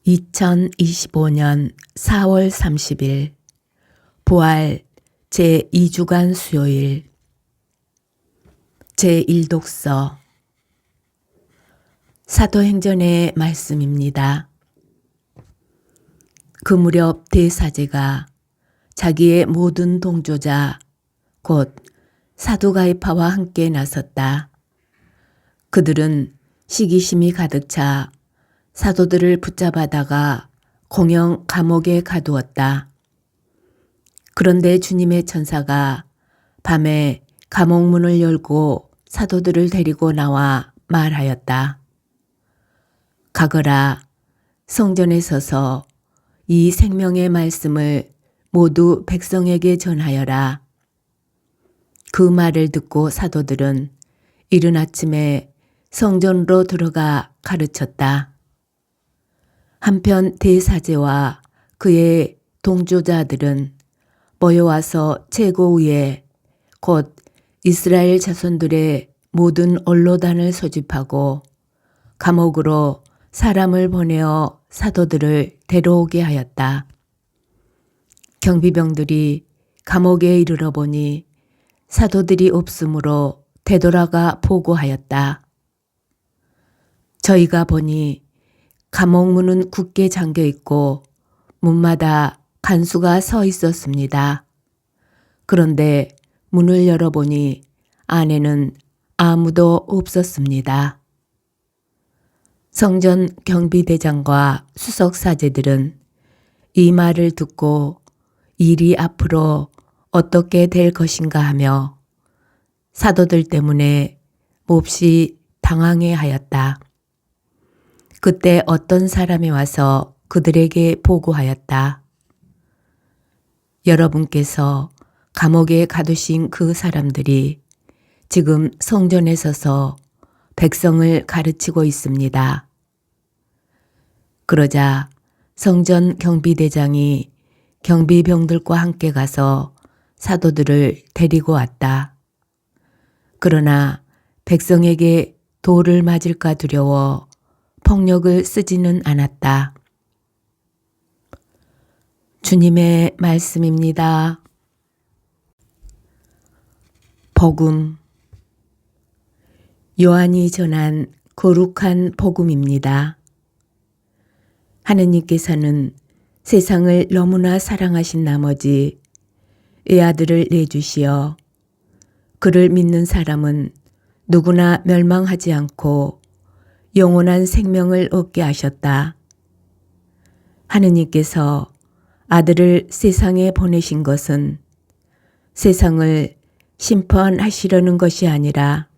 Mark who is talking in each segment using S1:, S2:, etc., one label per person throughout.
S1: 2025년 4월 30일 부활 제2주간 수요일 제1독서 사도행전의 말씀입니다. 그 무렵 대사제가 자기의 모든 동조자 곧 사두가이파와 함께 나섰다. 그들은 시기심이 가득 차 사도들을 붙잡아다가 공영 감옥에 가두었다. 그런데 주님의 천사가 밤에 감옥 문을 열고 사도들을 데리고 나와 말하였다. 가거라, 성전에 서서 이 생명의 말씀을 모두 백성에게 전하여라. 그 말을 듣고 사도들은 이른 아침에 성전으로 들어가 가르쳤다. 한편 대사제와 그의 동조자들은 모여와서 최고위에 곧 이스라엘 자손들의 모든 언로단을 소집하고 감옥으로 사람을 보내어 사도들을 데려오게 하였다. 경비병들이 감옥에 이르러 보니 사도들이 없으므로 되돌아가 보고하였다. 저희가 보니 감옥 문은 굳게 잠겨 있고 문마다 간수가 서 있었습니다. 그런데 문을 열어보니 안에는 아무도 없었습니다. 성전 경비대장과 수석사제들은 이 말을 듣고 일이 앞으로 어떻게 될 것인가 하며 사도들 때문에 몹시 당황해 하였다. 그때 어떤 사람이 와서 그들에게 보고하였다. 여러분께서 감옥에 가두신 그 사람들이 지금 성전에 서서 백성을 가르치고 있습니다. 그러자 성전 경비대장이 경비병들과 함께 가서 사도들을 데리고 왔다. 그러나 백성에게 돌을 맞을까 두려워 폭력을 쓰지는 않았다. 주님의 말씀입니다. 복음. 요한이 전한 거룩한 복음입니다. 하느님께서는 세상을 너무나 사랑하신 나머지 외아들을 내주시어 그를 믿는 사람은 누구나 멸망하지 않고 영원한 생명을 얻게 하셨다. 하느님께서 아들을 세상에 보내신 것은 세상을 심판하시려는 것이 아니라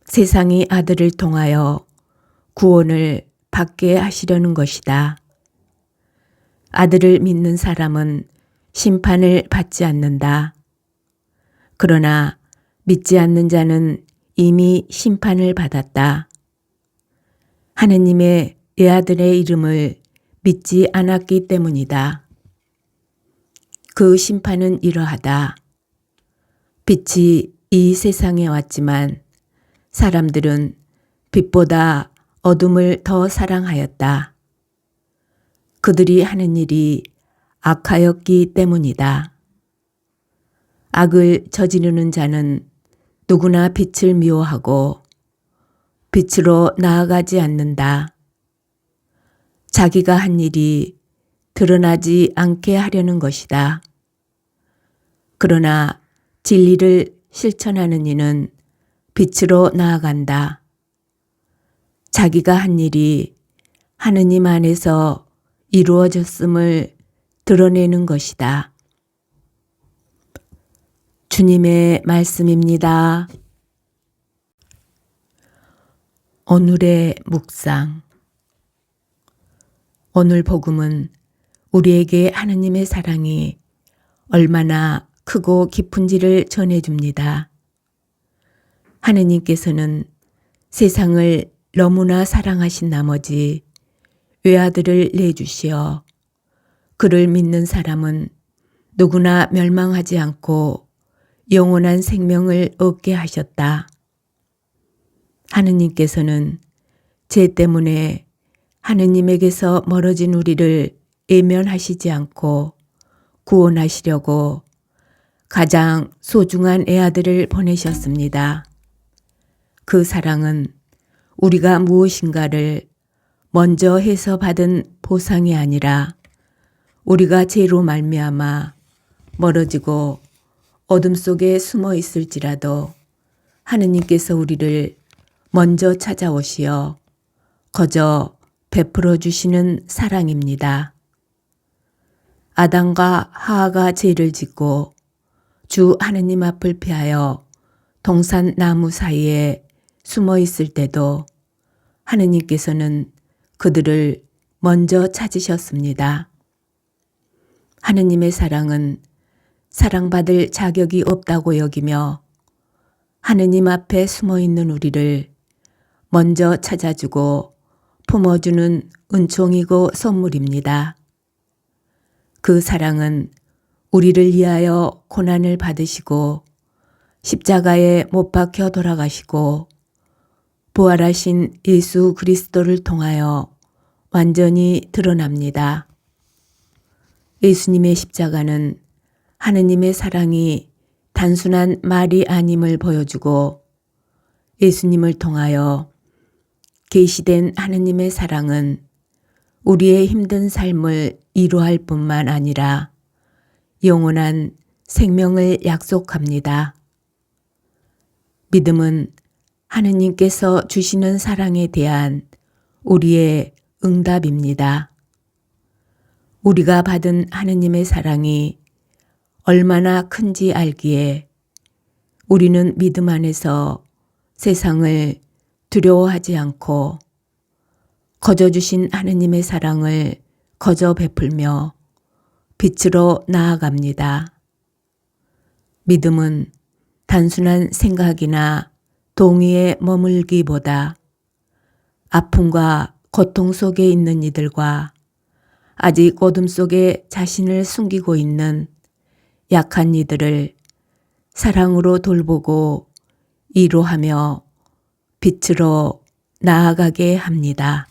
S1: 세상이 아들을 통하여 구원을 받게 하시려는 것이다. 아들을 믿는 사람은 심판을 받지 않는다. 그러나 믿지 않는 자는 이미 심판을 받았다. 하느님의 외아들의 이름을 믿지 않았기 때문이다. 그 심판은 이러하다. 빛이 이 세상에 왔지만 사람들은 빛보다 어둠을 더 사랑하였다. 그들이 하는 일이 악하였기 때문이다. 악을 저지르는 자는 누구나 빛을 미워하고 빛으로 나아가지 않는다. 자기가 한 일이 드러나지 않게 하려는 것이다. 그러나 진리를 실천하는 이는 빛으로 나아간다. 자기가 한 일이 하느님 안에서 이루어졌음을 드러내는 것이다. 주님의 말씀입니다. 오늘의 묵상. 오늘 복음은 우리에게 하느님의 사랑이 얼마나 크고 깊은지를 전해줍니다. 하느님께서는 세상을 너무나 사랑하신 나머지 외아들을 내주시어 그를 믿는 사람은 누구나 멸망하지 않고 영원한 생명을 얻게 하셨다. 하느님께서는 죄 때문에 하느님에게서 멀어진 우리를 외면하시지 않고 구원하시려고 가장 소중한 애아들을 보내셨습니다. 그 사랑은 우리가 무엇인가를 먼저 해서 받은 보상이 아니라 우리가 죄로 말미암아 멀어지고 어둠 속에 숨어 있을지라도 하느님께서 우리를 먼저 찾아오시어 거저 베풀어 주시는 사랑입니다. 아담과 하와가 죄를 짓고 주 하느님 앞을 피하여 동산 나무 사이에 숨어 있을 때도 하느님께서는 그들을 먼저 찾으셨습니다. 하느님의 사랑은 사랑받을 자격이 없다고 여기며 하느님 앞에 숨어 있는 우리를 먼저 찾아주고 품어주는 은총이고 선물입니다. 그 사랑은 우리를 위하여 고난을 받으시고 십자가에 못 박혀 돌아가시고 부활하신 예수 그리스도를 통하여 완전히 드러납니다. 예수님의 십자가는 하느님의 사랑이 단순한 말이 아님을 보여주고 예수님을 통하여 계시된 하느님의 사랑은 우리의 힘든 삶을 이루할 뿐만 아니라 영원한 생명을 약속합니다. 믿음은 하느님께서 주시는 사랑에 대한 우리의 응답입니다. 우리가 받은 하느님의 사랑이 얼마나 큰지 알기에 우리는 믿음 안에서 세상을 두려워하지 않고 거저 주신 하느님의 사랑을 거저 베풀며 빛으로 나아갑니다. 믿음은 단순한 생각이나 동의에 머물기보다 아픔과 고통 속에 있는 이들과 아직 어둠 속에 자신을 숨기고 있는 약한 이들을 사랑으로 돌보고 위로하며 빛으로 나아가게 합니다.